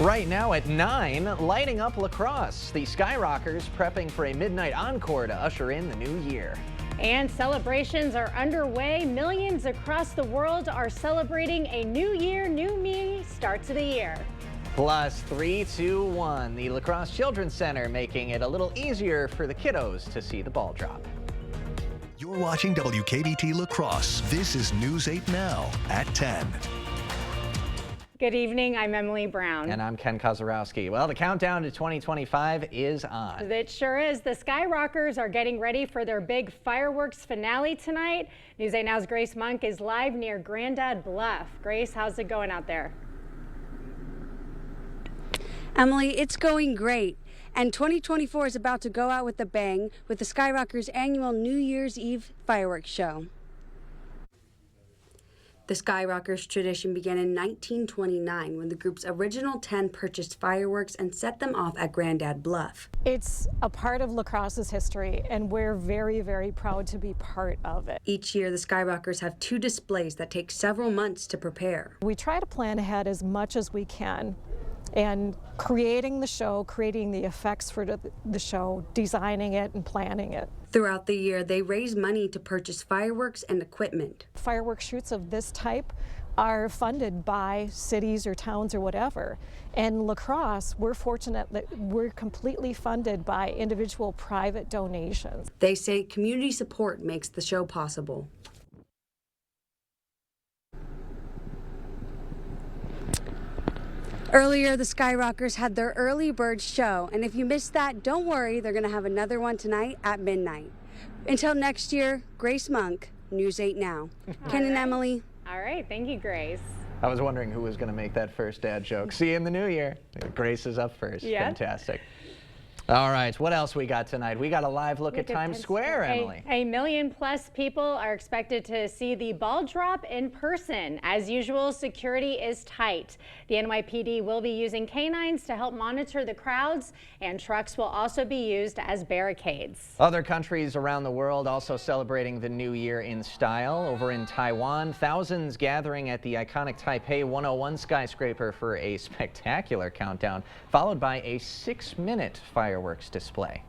Right now at 9, lighting up La Crosse. The Skyrockers prepping for a midnight encore to usher in the new year. And celebrations are underway. Millions across the world are celebrating a new year, new me start to the year. Plus 3, 2, 1. The La Crosse Children's Center making it a little easier for the kiddos to see the ball drop. You're watching WKBT La Crosse. This is News 8 Now at 10. Good evening, I'm Emily Brown. And I'm Ken Kozorowski. Well, the countdown to 2025 is on. It sure is. The Skyrockers are getting ready for their big fireworks finale tonight. News 8 Now's Grace Monk is live near Grandad Bluff. Grace, how's it going out there? Emily, it's going great. And 2024 is about to go out with a bang with the Skyrockers' annual New Year's Eve fireworks show. The Skyrockers tradition began in 1929 when the group's original 10 purchased fireworks and set them off at Grandad Bluff. It's a part of La Crosse's history, and we're very, very proud to be part of it. Each year, the Skyrockers have 2 displays that take several months to prepare. We try to plan ahead as much as we can, and creating the show, creating the effects for the show, designing it and planning it. Throughout the year, they raise money to purchase fireworks and equipment. Fireworks shoots of this type are funded by cities or towns or whatever. And La Crosse, we're fortunate that we're completely funded by individual private donations. They say community support makes the show possible. Earlier, the Skyrockers had their early bird show, and if you missed that, don't worry, they're going to have another one tonight at midnight. Until next year, Grace Monk, News 8 Now. Ken and Emily. All right, thank you, Grace. I was wondering who was going to make that first dad joke. See you in the new year. Grace is up first. Yeah. Fantastic. All right, what else we got tonight? We got a live look at Times Square, Emily. A million-plus people are expected to see the ball drop in person. As usual, security is tight. The NYPD will be using canines to help monitor the crowds, and trucks will also be used as barricades. Other countries around the world also celebrating the new year in style. Over in Taiwan, thousands gathering at the iconic Taipei 101 skyscraper for a spectacular countdown, followed by a 6-minute fireworks display.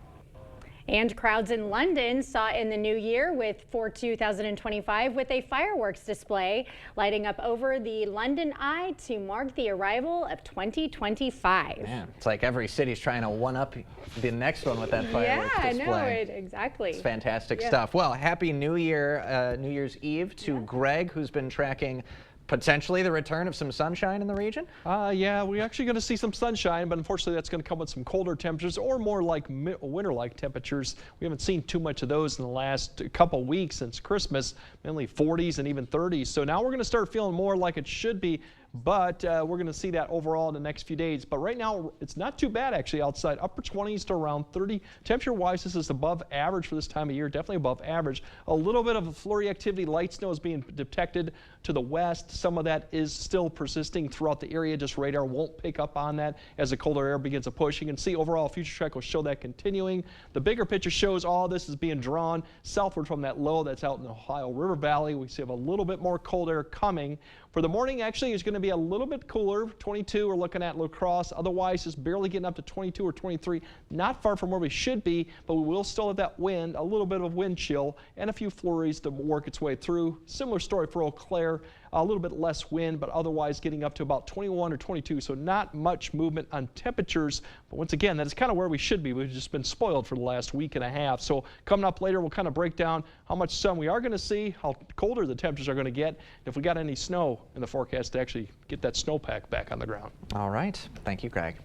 And crowds in London saw in the new year for 2025 with a fireworks display lighting up over the London Eye to mark the arrival of 2025. Man, it's like every city's trying to one-up the next one with that fireworks display. Exactly. It's fantastic stuff. Well, happy New Year, New Year's Eve to Greg, who's been tracking potentially the return of some sunshine in the region? Yeah, we're actually going to see some sunshine, but unfortunately that's going to come with some colder temperatures or more like winter-like temperatures. We haven't seen too much of those in the last couple weeks since Christmas, mainly 40s and even 30s. So now we're going to start feeling more like it should be, but we're going to see that overall in the next few days. But right now, it's not too bad actually outside. Upper 20s to around 30. Temperature-wise, this is above average for this time of year, definitely above average. A little bit of flurry activity, light snow is being detected to the west. Some of that is still persisting throughout the area. Just radar won't pick up on that as the colder air begins to push. You can see overall future track will show that continuing. The bigger picture shows all this is being drawn southward from that low that's out in the Ohio River Valley. We see a little bit more cold air coming. For the morning, actually, it's going to be a little bit cooler. 22, we're looking at La Crosse. Otherwise, just barely getting up to 22 or 23. Not far from where we should be, but we will still have that wind, a little bit of wind chill, and a few flurries to work its way through. Similar story for Eau Claire. A little bit less wind, but otherwise getting up to about 21 or 22. So not much movement on temperatures. But once again, that is kind of where we should be. We've just been spoiled for the last week and a half. So coming up later, we'll kind of break down how much sun we are going to see, how colder the temperatures are going to get, if we got any snow in the forecast to actually get that snowpack back on the ground. All right. Thank you, Greg.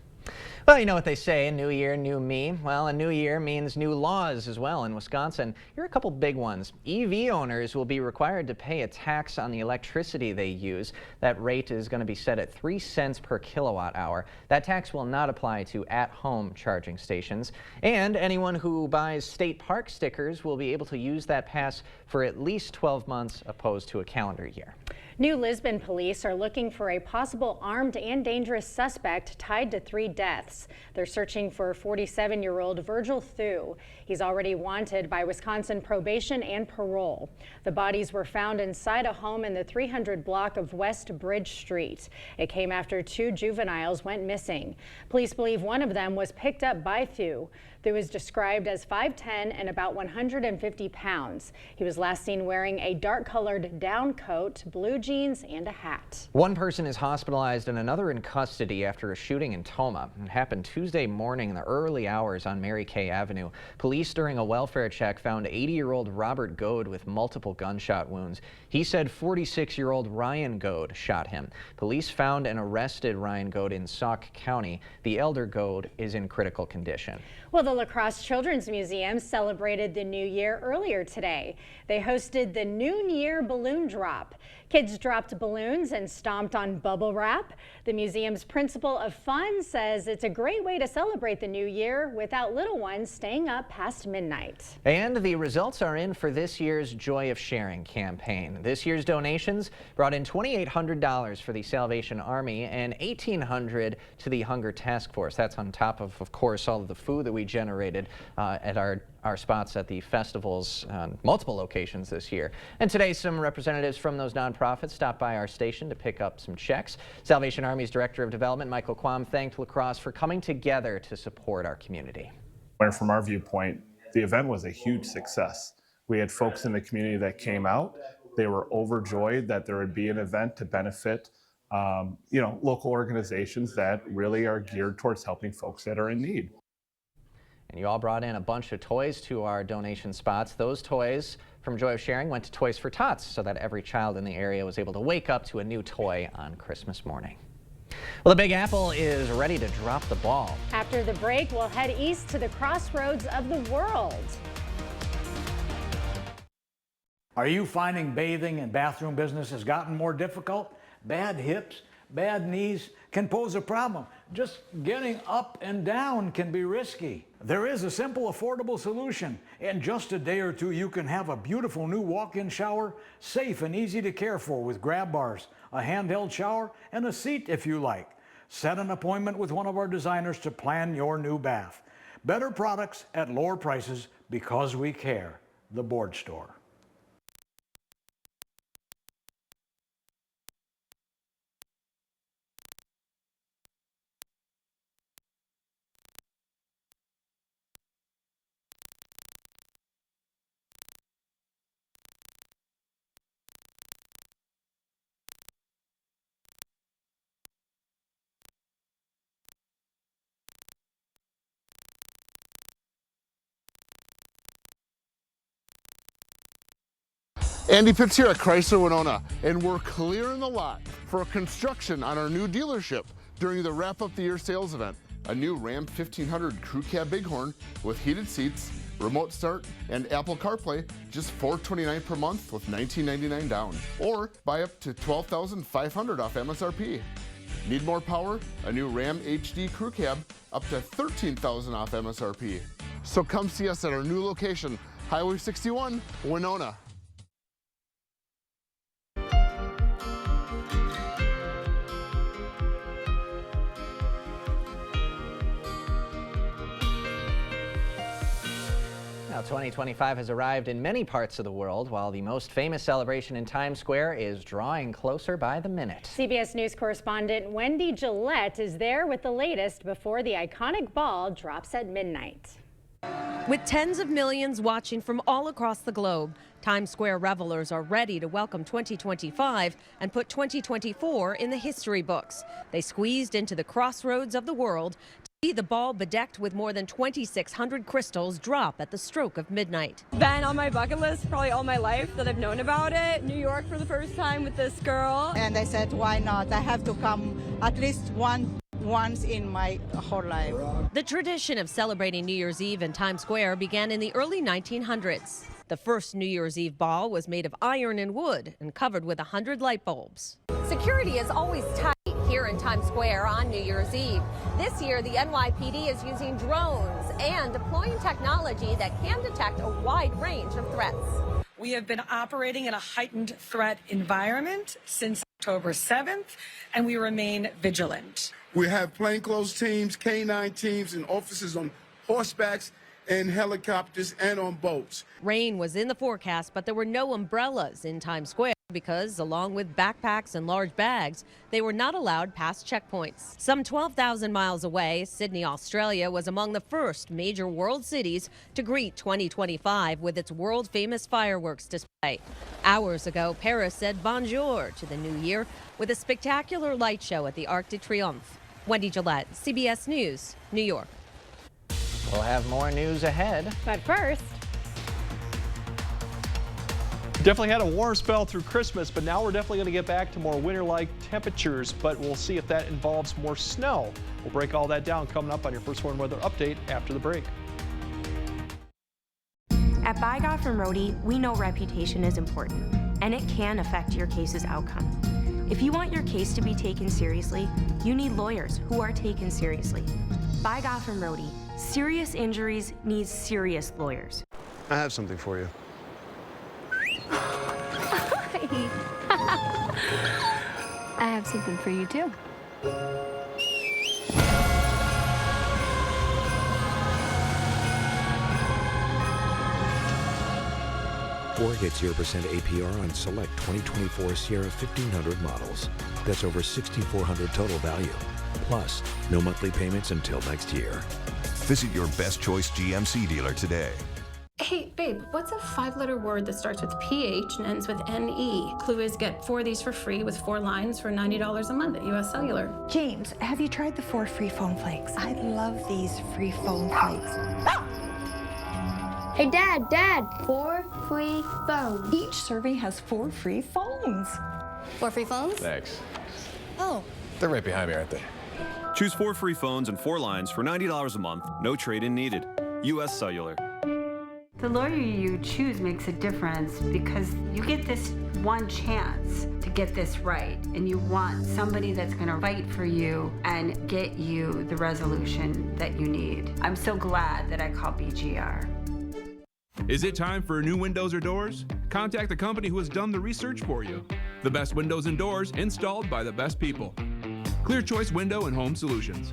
Well, you know what they say, new year, new me. Well, a new year means new laws as well in Wisconsin. Here are a couple big ones. EV owners will be required to pay a tax on the electricity they use. That rate is going to be set at 3 cents per kilowatt hour. That tax will not apply to at-home charging stations. And anyone who buys state park stickers will be able to use that pass for at least 12 months opposed to a calendar year. New Lisbon police are looking for a possible armed and dangerous suspect tied to 3 deaths. They're searching for 47-year-old Virgil Thu. He's already wanted by Wisconsin probation and parole. The bodies were found inside a home in the 300 block of West Bridge Street. It came after 2 juveniles went missing. Police believe one of them was picked up by Thu. Thu is described as 5'10" and about 150 pounds. He was last seen wearing a dark-colored down coat, blue jeans, and a hat. One person is hospitalized and another in custody after a shooting in Tomah. It happened Tuesday morning in the early hours on Mary Kay Avenue. Police during a welfare check found 80-year-old Robert Goad with multiple gunshot wounds. He said 46-year-old Ryan Goad shot him. Police found and arrested Ryan Goad in Sauk County. The elder Goad is in critical condition. Well, the La Crosse Children's Museum celebrated the new year earlier today. They hosted the Noon Year Balloon Drop. Kids dropped balloons and stomped on bubble wrap. The museum's principal of fun says it's a great way to celebrate the new year without little ones staying up past midnight. And the results are in for this year's Joy of Sharing campaign. This year's donations brought in $2,800 for the Salvation Army and $1,800 to the Hunger Task Force. That's on top of course, all of the food that we generated at our spots at the festivals on multiple locations this year. And today, some representatives from those nonprofits stopped by our station to pick up some checks. Salvation Army's Director of Development, Michael Quam, thanked La Crosse for coming together to support our community. From our viewpoint, the event was a huge success. We had folks in the community that came out. They were overjoyed that there would be an event to benefit local organizations that really are geared towards helping folks that are in need. And you all brought in a bunch of toys to our donation spots. Those toys from Joy of Sharing went to Toys for Tots so that every child in the area was able to wake up to a new toy on Christmas morning. Well, the Big Apple is ready to drop the ball. After the break, we'll head east to the crossroads of the world. Are you finding bathing and bathroom business has gotten more difficult? Bad hips, bad knees can pose a problem. Just getting up and down can be risky. There is a simple, affordable solution. In just a day or two, you can have a beautiful new walk-in shower, safe and easy to care for with grab bars, a handheld shower, and a seat if you like. Set an appointment with one of our designers to plan your new bath. Better products at lower prices because we care. The Board Store. Andy Pitts here at Chrysler Winona, and we're clearing the lot for construction on our new dealership during the Wrap Up the Year sales event. A new Ram 1500 Crew Cab Bighorn with heated seats, remote start, and Apple CarPlay, just $429 per month with $1999 down. Or buy up to $12,500 off MSRP. Need more power? A new Ram HD Crew Cab, up to $13,000 off MSRP. So come see us at our new location, Highway 61, Winona. Now, 2025 has arrived in many parts of the world, while the most famous celebration in Times Square is drawing closer by the minute. CBS News correspondent Wendy Gillette is there with the latest before the iconic ball drops at midnight. With tens of millions watching from all across the globe, Times Square revelers are ready to welcome 2025 and put 2024 in the history books. They squeezed into the crossroads of the world to see the ball bedecked with more than 2,600 crystals drop at the stroke of midnight. Been on my bucket list probably all my life that I've known about it. New York for the first time with this girl. And I said, why not? I have to come at least once in my whole life. The tradition of celebrating New Year's Eve in Times Square began in the early 1900s. The first New Year's Eve ball was made of iron and wood and covered with 100 light bulbs. Security is always tight here in Times Square on New Year's Eve. This year, the NYPD is using drones and deploying technology that can detect a wide range of threats. We have been operating in a heightened threat environment since October 7th, and we remain vigilant. We have plainclothes teams, K-9 teams, and officers on horsebacks and helicopters and on boats. Rain was in the forecast, but there were no umbrellas in Times Square because, along with backpacks and large bags, they were not allowed past checkpoints. Some 12,000 miles away, Sydney, Australia was among the first major world cities to greet 2025 with its world-famous fireworks display. Hours ago, Paris said bonjour to the new year with a spectacular light show at the Arc de Triomphe. Wendy Gillette, CBS News, New York. We'll have more news ahead. But first, definitely had a warm spell through Christmas, but now we're definitely going to get back to more winter-like temperatures, but we'll see if that involves more snow. We'll break all that down coming up on your First Warn Weather Update after the break. At By Goffin Rohde, we know reputation is important, and it can affect your case's outcome. If you want your case to be taken seriously, you need lawyers who are taken seriously. By Goffin Rohde, serious injuries need serious lawyers. I have something for you. I have something for you too. Ford gets 0% APR on select 2024 Sierra 1500 models. That's over $6,400 total value. Plus, no monthly payments until next year. Visit your Best Choice GMC dealer today. Hey, babe, what's a 5-letter word that starts with PH and ends with NE? Clue is get 4 of these for free with 4 lines for $90 a month at US Cellular. James, have you tried the 4 free foam flakes? I love these free foam flakes. Hey, Dad, 4 free phones. Each serving has 4 free phones. 4 free phones? Thanks. Oh. They're right behind me, aren't they? Choose 4 free phones and 4 lines for $90 a month. No trade-in needed. US Cellular. The lawyer you choose makes a difference because you get this one chance to get this right, and you want somebody that's going to fight for you and get you the resolution that you need. I'm so glad that I called BGR. Is it time for new windows or doors? Contact the company who has done the research for you. The best windows and doors installed by the best people. Clear Choice Window and Home Solutions.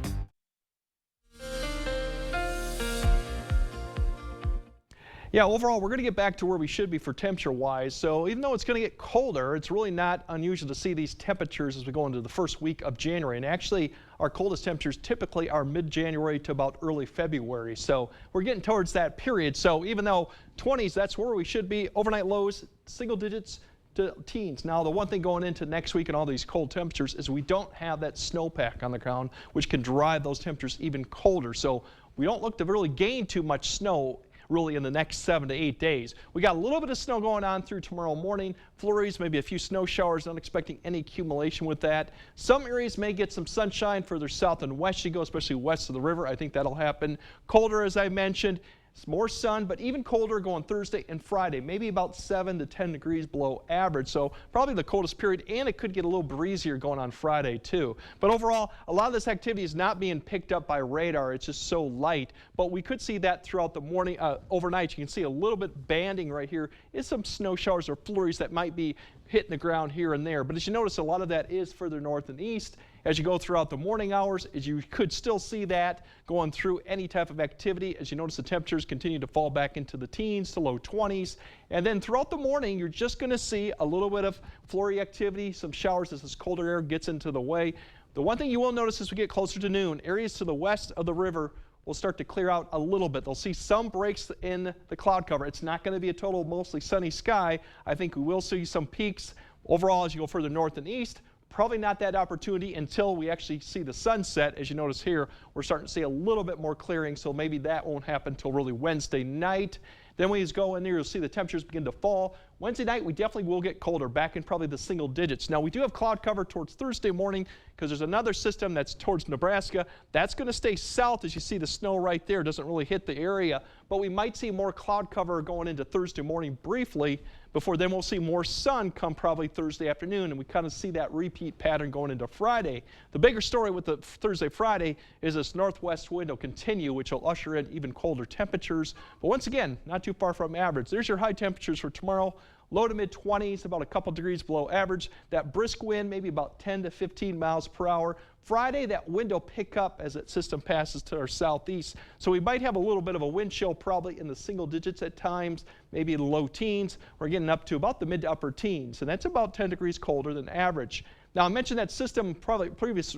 Yeah, overall, we're going to get back to where we should be for temperature-wise. So even though it's going to get colder, it's really not unusual to see these temperatures as we go into the first week of January. And actually, our coldest temperatures typically are mid-January to about early February. So we're getting towards that period. So even though 20s, that's where we should be, overnight lows, single digits to teens. Now, the one thing going into next week and all these cold temperatures is we don't have that snowpack on the ground, which can drive those temperatures even colder. So we don't look to really gain too much snow really in the next 7 to 8 days. We got a little bit of snow going on through tomorrow morning. Flurries, maybe a few snow showers, not expecting any accumulation with that. Some areas may get some sunshine further south and west you go, especially west of the river. I think that'll happen. Colder, as I mentioned. It's more sun, but even colder going Thursday and Friday, maybe about 7 to 10 degrees below average. So probably the coldest period, and it could get a little breezier going on Friday too. But overall, a lot of this activity is not being picked up by radar. It's just so light, but we could see that throughout the morning, overnight. You can see a little bit banding right here is some snow showers or flurries that might be hitting the ground here and there. But as you notice, a lot of that is further north and east. As you go throughout the morning hours, as you could still see that going through any type of activity. As you notice, the temperatures continue to fall back into the teens to low 20s. And then throughout the morning, you're just going to see a little bit of flurry activity, some showers as this colder air gets into the way. The one thing you will notice as we get closer to noon, areas to the west of the river will start to clear out a little bit. They'll see some breaks in the cloud cover. It's not going to be a total mostly sunny sky. I think we will see some peaks overall as you go further north and east. Probably not that opportunity until we actually see the sunset. As you notice here, we're starting to see a little bit more clearing, so maybe that won't happen until really Wednesday night. Then when you go in there, you'll see the temperatures begin to fall. Wednesday night, we definitely will get colder, back in probably the single digits. Now, we do have cloud cover towards Thursday morning because there's another system that's towards Nebraska. That's going to stay south as you see the snow right there. It doesn't really hit the area, but we might see more cloud cover going into Thursday morning briefly before then we'll see more sun come probably Thursday afternoon, and we kind of see that repeat pattern going into Friday. The bigger story with the Thursday, Friday is this northwest wind will continue, which will usher in even colder temperatures. But once again, not too far from average. There's your high temperatures for tomorrow. Low to mid 20s, about a couple degrees below average. That brisk wind, maybe about 10 to 15 miles per hour. Friday, that wind will pick up as that system passes to our southeast. So we might have a little bit of a wind chill, probably in the single digits at times, maybe in the low teens. We're getting up to about the mid to upper teens, and that's about 10 degrees colder than average. Now, I mentioned that system, probably previous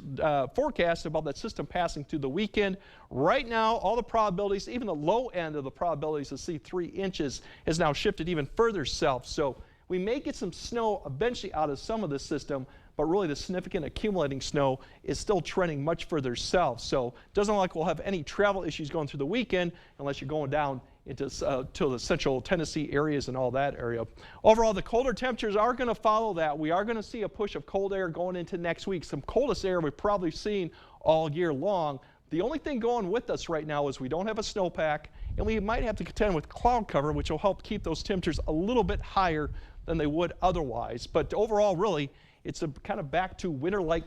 forecast about that system passing through the weekend. Right now, all the probabilities, even the low end of the probabilities to see 3 inches has now shifted even further south. So we may get some snow eventually out of some of the system, but really the significant accumulating snow is still trending much further south. So it doesn't look like we'll have any travel issues going through the weekend unless you're going down into to the central Tennessee areas and all that area. Overall, the colder temperatures are going to follow that. We are going to see a push of cold air going into next week. Some coldest air we've probably seen all year long. The only thing going with us right now is we don't have a snowpack, and we might have to contend with cloud cover, which will help keep those temperatures a little bit higher than they would otherwise. But overall, really, it's a kind of back to winter-like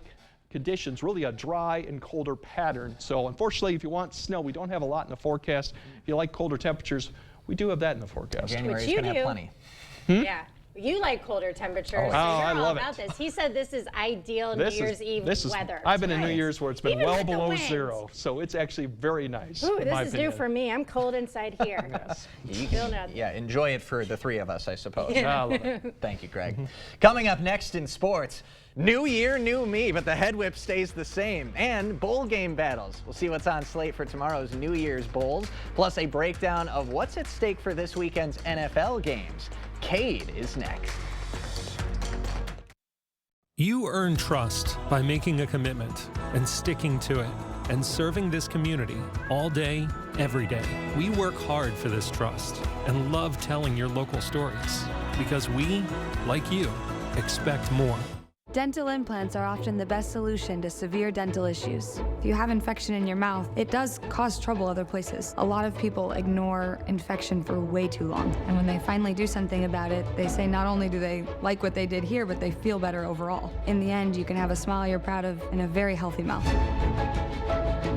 conditions, really a dry and colder pattern. So unfortunately, if you want snow, we don't have a lot in the forecast. If you like colder temperatures, we do have that in the forecast. January's going to have plenty. Yeah. You like colder temperatures. Oh, so I love about it. This. He said this is ideal New Year's Eve weather. I've been in New Year's where it's been Even well with the below winds. 0, so it's actually very nice. Ooh, in this my is opinion. new for me. I'm cold inside here. Yes. Feel nothing. Yeah, enjoy it for the 3 of us, I suppose. Yeah. I love it. Thank you, Greg. Coming up next in sports, new year, new me, but the head whip stays the same. And bowl game battles. We'll see what's on slate for tomorrow's New Year's bowls, plus a breakdown of what's at stake for this weekend's NFL games. Cade is next. You earn trust by making a commitment and sticking to it and serving this community all day, every day. We work hard for this trust and love telling your local stories because we, like you, expect more. Dental implants are often the best solution to severe dental issues. If you have infection in your mouth, it does cause trouble other places. A lot of people ignore infection for way too long. And when they finally do something about it, they say not only do they like what they did here, but they feel better overall. In the end, you can have a smile you're proud of and a very healthy mouth.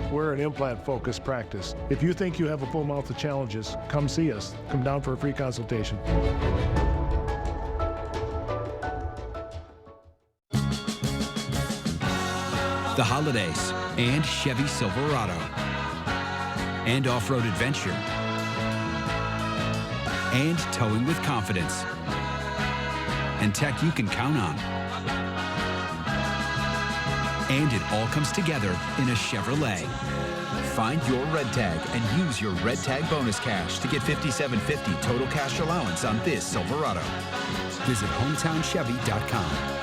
We're an implant-focused practice. If you think you have a full mouth of challenges, come see us. Come down for a free consultation. The holidays, and Chevy Silverado, and off-road adventure, and towing with confidence, and tech you can count on. And it all comes together in a Chevrolet. Find your red tag and use your red tag bonus cash to get $5,750 total cash allowance on this Silverado. Visit HometownChevy.com.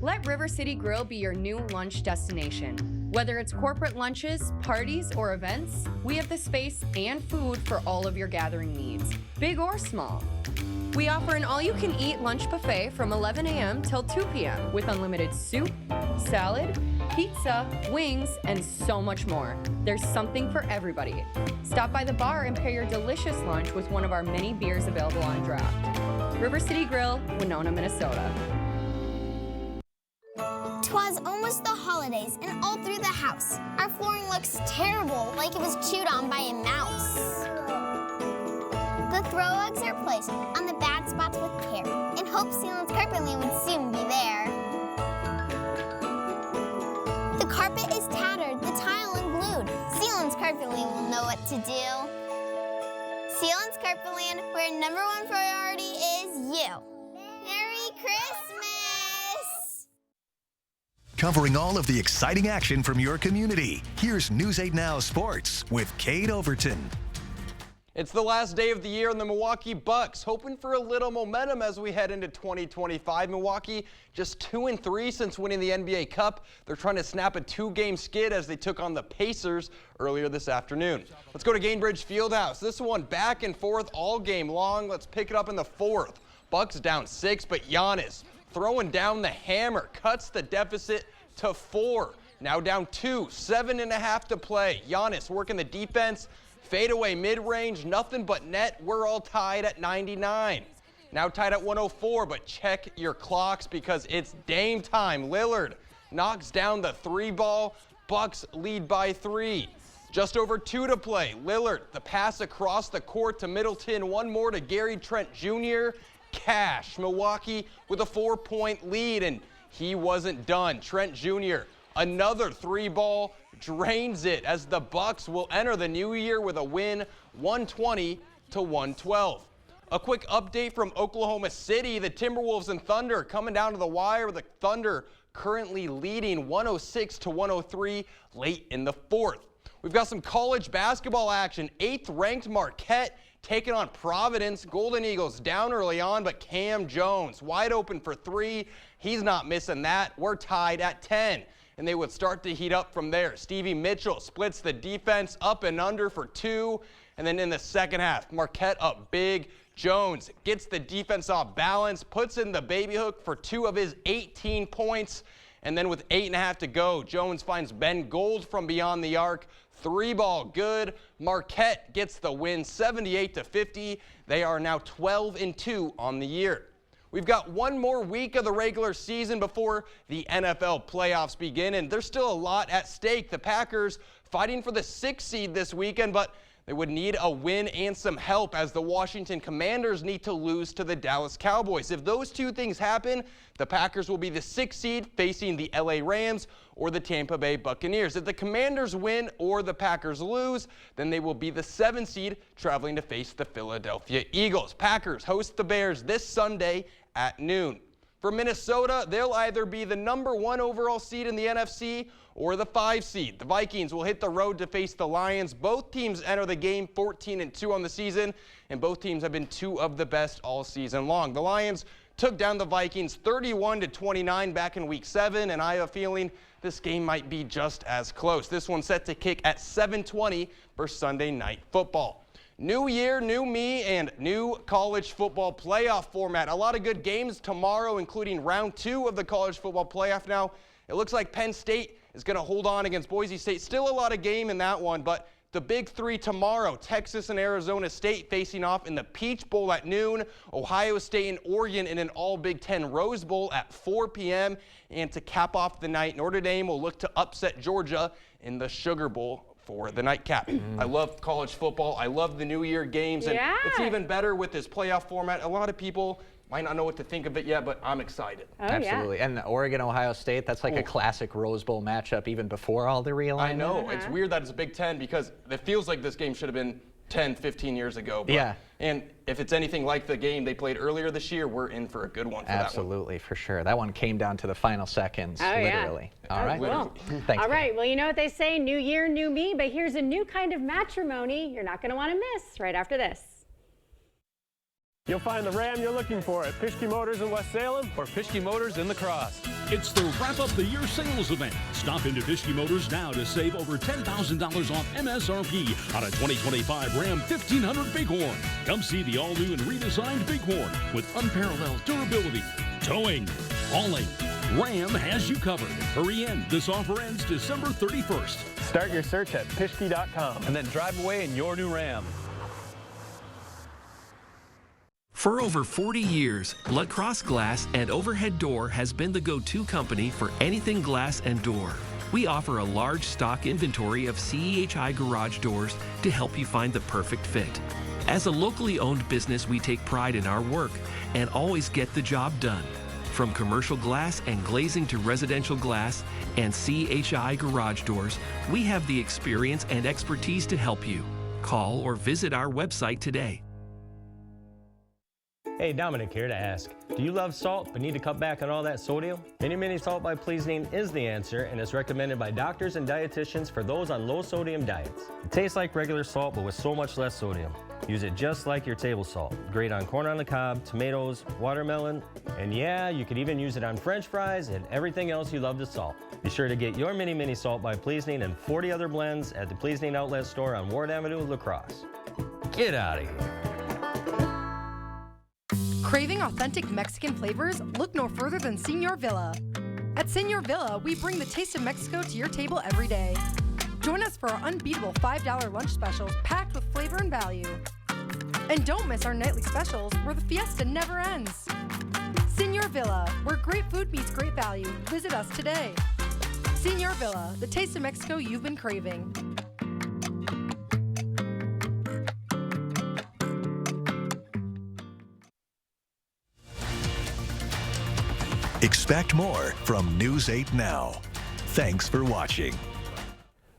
Let River City Grill be your new lunch destination. Whether it's corporate lunches, parties, or events, we have the space and food for all of your gathering needs, big or small. We offer an all-you-can-eat lunch buffet from 11 a.m. till 2 p.m. with unlimited soup, salad, pizza, wings, and so much more. There's something for everybody. Stop by the bar and pair your delicious lunch with one of our many beers available on draft. River City Grill, Winona, Minnesota. 'Twas almost the holidays and all through the house. Our flooring looks terrible, like it was chewed on by a mouse. The throw rugs are placed on the bad spots with care, in hopes Sealand's Carpetline would soon be there. The carpet is tattered, the tile unglued. Sealand's Carpetline will know what to do. Sealand's Carpetland, where #1 priority is you. Merry Christmas! Covering all of the exciting action from your community, here's News 8 Now Sports with Cade Overton. It's the last day of the year, and the Milwaukee Bucks hoping for a little momentum as we head into 2025. Milwaukee just 2-3 since winning the NBA Cup. They're trying to snap a 2-game skid as they took on the Pacers earlier this afternoon. Let's go to Gainbridge Fieldhouse. This one back and forth all game long. Let's pick it up in the 4th. Bucks down 6, but Giannis throwing down the hammer, cuts the deficit to 4. Now down 2, 7.5 to play. Giannis working the defense, fadeaway mid-range, nothing but net. We're all tied at 99. now tied at 104, but check your clocks because it's Dame time. Lillard knocks down the 3-ball. Bucks lead by 3. Just over 2 to play. Lillard, the pass across the court to Middleton. One more to Gary Trent Jr. Cash. Milwaukee with a 4-point lead, and he wasn't done. Trent Jr., another 3-ball, drains it as the Bucks will enter the new year with a win, 120-112. A quick update from Oklahoma City. The Timberwolves and Thunder coming down to the wire with the Thunder currently leading 106-103 late in the 4th. We've got some college basketball action. 8th-ranked Marquette taking on Providence. Golden Eagles down early on, but Cam Jones wide open for 3. He's not missing that. We're tied at 10, and they would start to heat up from there. Stevie Mitchell splits the defense up and under for 2, and then in the second half, Marquette up big. Jones gets the defense off balance, puts in the baby hook for 2 of his 18 points, and then with 8.5 to go, Jones finds Ben Gold from beyond the arc. 3-ball good. Marquette gets the win, 78-50. They are now 12-2 on the year. We've got one more week of the regular season before the NFL playoffs begin, and there's still a lot at stake. The Packers fighting for the 6th seed this weekend, but they would need a win and some help as the Washington Commanders need to lose to the Dallas Cowboys. If those two things happen, the Packers will be the 6th seed facing the LA Rams or the Tampa Bay Buccaneers. If the Commanders win or the Packers lose, then they will be the 7th seed traveling to face the Philadelphia Eagles. Packers host the Bears this Sunday at noon. For Minnesota, they'll either be the #1 overall seed in the NFC or the 5 seed. The Vikings will hit the road to face the Lions. Both teams enter the game 14-2 on the season, and both teams have been 2 of the best all season long. The Lions took down the Vikings 31-29 back in Week 7, and I have a feeling this game might be just as close. This one's set to kick at 7:20 for Sunday Night Football. New year, new me, and new college football playoff format. A lot of good games tomorrow, including round 2 of the college football playoff. Now, it looks like Penn State is going to hold on against Boise State. Still a lot of game in that one, but the big 3 tomorrow, Texas and Arizona State facing off in the Peach Bowl at noon, Ohio State and Oregon in an all-Big Ten Rose Bowl at 4 p.m. And to cap off the night, Notre Dame will look to upset Georgia in the Sugar Bowl for the nightcap. I love college football. I love the New Year games, and it's even better with this playoff format. A lot of people might not know what to think of it yet, but I'm excited. Absolutely. And Oregon, Ohio State, that's like a classic Rose Bowl matchup even before all the realignment. I know. It's weird that it's Big Ten because it feels like this game should have been 10, 15 years ago. But, and if it's anything like the game they played earlier this year, we're in for a good one for that one. Absolutely, for sure. That one came down to the final seconds, literally. All right. Cool. Thanks. All right. Well, you know what they say, new year, new me, but here's a new kind of matrimony you're not going to want to miss right after this. You'll find the Ram you're looking for at Pischke Motors in West Salem or Pischke Motors in La Crosse. It's the Wrap Up the Year sales event. Stop into Pischke Motors now to save over $10,000 off MSRP on a 2025 Ram 1500 Bighorn. Come see the all-new and redesigned Bighorn with unparalleled durability, towing, hauling. Ram has you covered. Hurry in. This offer ends December 31st. Start your search at Pischke.com and then drive away in your new Ram. For over 40 years, La Crosse Glass and Overhead Door has been the go-to company for anything glass and door. We offer a large stock inventory of CEHI garage doors to help you find the perfect fit. As a locally owned business, we take pride in our work and always get the job done. From commercial glass and glazing to residential glass and CHI garage doors, we have the experience and expertise to help you. Call or visit our website today. Hey, Dominic here to ask, do you love salt but need to cut back on all that sodium? Mini Mini Salt by Pleasing is the answer and is recommended by doctors and dietitians for those on low sodium diets. It tastes like regular salt but with so much less sodium. Use it just like your table salt. Great on corn on the cob, tomatoes, watermelon, and yeah, you could even use it on French fries and everything else you love to salt. Be sure to get your Mini Mini Salt by Pleasing and 40 other blends at the Pleasing Outlet Store on Ward Avenue, La Crosse. Get out of here. Craving authentic Mexican flavors? Look no further than Señor Villa. At Señor Villa, we bring the taste of Mexico to your table every day. Join us for our unbeatable $5 lunch specials packed with flavor and value. And don't miss our nightly specials where the fiesta never ends. Senor Villa, where great food meets great value. Visit us today. Senor Villa, the taste of Mexico you've been craving. Expect more from News 8 Now. Thanks for watching.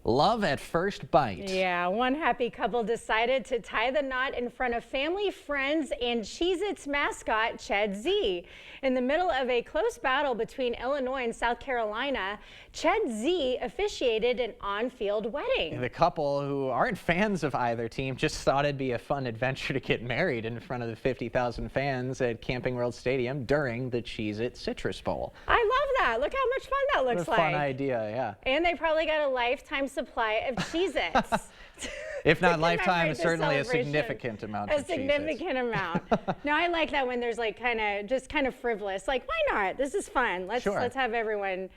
Love at first bite. Yeah, one happy couple decided to tie the knot in front of family, friends, and Cheez-Its mascot, Ched Z. In the middle of a close battle between Illinois and South Carolina, Ched Z officiated an on-field wedding. The couple, who aren't fans of either team, just thought it'd be a fun adventure to get married in front of the 50,000 fans at Camping World Stadium during the Cheez-It Citrus Bowl. I love that. Look how much fun that looks What a like. fun idea, yeah. And they probably got a lifetime supply of Cheez-Its. If not lifetime, Commemorate the certainly a celebration. significant amount A of Cheez-Its. significant amount. No, I like that when there's like kind of frivolous. Like, why not? This is fun. Let's have everyone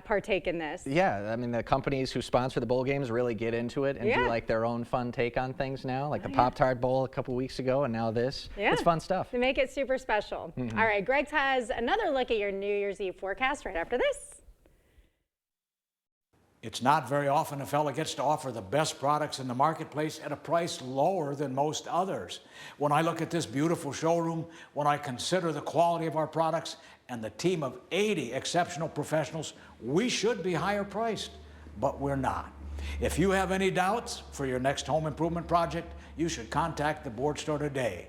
partake in this. Yeah, I mean, the companies who sponsor the bowl games really get into it and Yeah. do like their own fun take on things now, like the Pop-Tart Bowl a couple weeks ago and now this. Yeah. It's fun stuff. They make it super special. Mhm. All right, Greg has another look at your New Year's Eve forecast right after this. It's not very often a fella gets to offer the best products in the marketplace at a price lower than most others. When I look at this beautiful showroom, when I consider the quality of our products and the team of 80 exceptional professionals, we should be higher priced, but we're not. If you have any doubts for your next home improvement project, you should contact the board store today.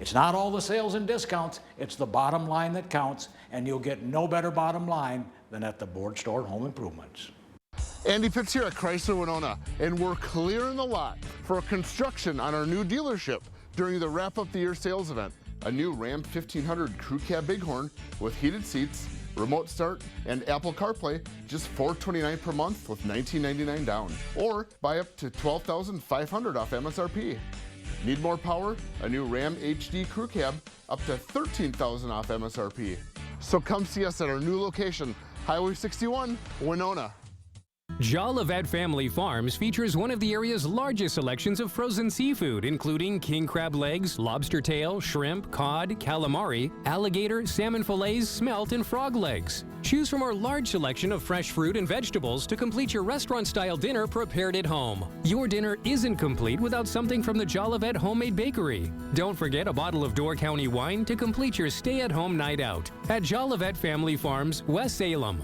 It's not all the sales and discounts, it's the bottom line that counts, and you'll get no better bottom line than at the board store home improvements. Andy Pitts here at Chrysler Winona, and we're clearing the lot for construction on our new dealership during the Wrap Up the Year sales event. A new Ram 1500 Crew Cab Bighorn with heated seats, remote start, and Apple CarPlay, just $429 per month with $19.99 down. Or buy up to $12,500 off MSRP. Need more power? A new Ram HD Crew Cab, up to $13,000 off MSRP. So come see us at our new location, Highway 61, Winona. Jolivet Family Farms features one of the area's largest selections of frozen seafood, including king crab legs, lobster tail, shrimp, cod, calamari, alligator, salmon fillets, smelt, and frog legs. Choose from our large selection of fresh fruit and vegetables to complete your restaurant-style dinner prepared at home. Your dinner isn't complete without something from the Jolivet Homemade Bakery. Don't forget a bottle of Door County wine to complete your stay-at-home night out at Jolivet Family Farms, West Salem.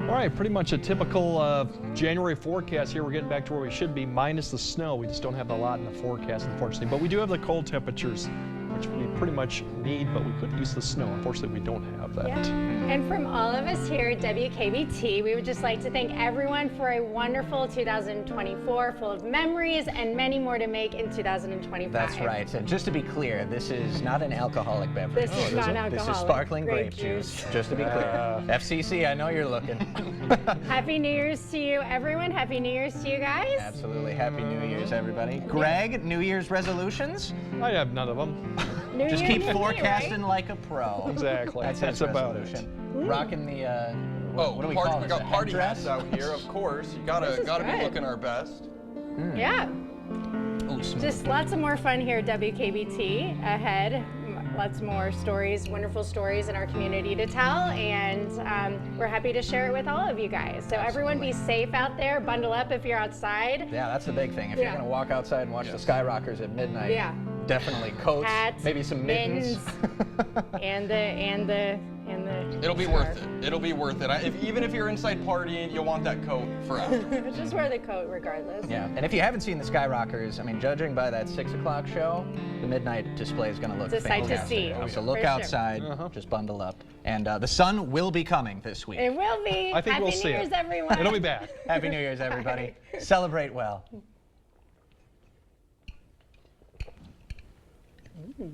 All right, pretty much a typical January forecast here. We're getting back to where we should be, minus the snow. We just don't have a lot in the forecast, unfortunately. But we do have the cold temperatures, which we pretty much need, but we could use the snow. Unfortunately, we don't have that. Yeah. And from all of us here at WKBT, we would just like to thank everyone for a wonderful 2024 full of memories and many more to make in 2025. That's right. And just to be clear, this is not an alcoholic beverage. This is not alcoholic. This is sparkling grape juice. Just to be clear. FCC, I know you're looking. Happy New Year's to you, everyone. Happy New Year's to you guys. Absolutely. Happy New Year's, everybody. Greg, New Year's resolutions? I have none of them. Just keep forecasting right? like a pro. Exactly. That's That's his about resolution. it. Rocking the, what do we call it? We got party Headdress? hats out here, of course. You gotta This is be good. looking our best. Yeah. Oh, Just lots of more fun here at WKBT ahead. lots more stories, wonderful stories in our community to tell, and we're happy to share it with all of you guys. So everyone be safe out there, bundle up if you're outside. Yeah, that's the big thing. If you're going to walk outside and watch the Skyrockers at midnight, definitely coats, hats, maybe some mittens. and the It'll be worth it. It'll be worth it. Even if you're inside partying, you'll want that coat for after. Just wear the coat regardless. Yeah, and if you haven't seen the Skyrockers, I mean, judging by that 6 o'clock show, the midnight display is going to look It's a sight fantastic. to see. So look For sure. outside, just bundle up. And the sun will be coming this week. It will be. I think Happy we'll New see Year's, it. everyone. It'll be back. Happy New Year's, everybody. Celebrate well. Ooh.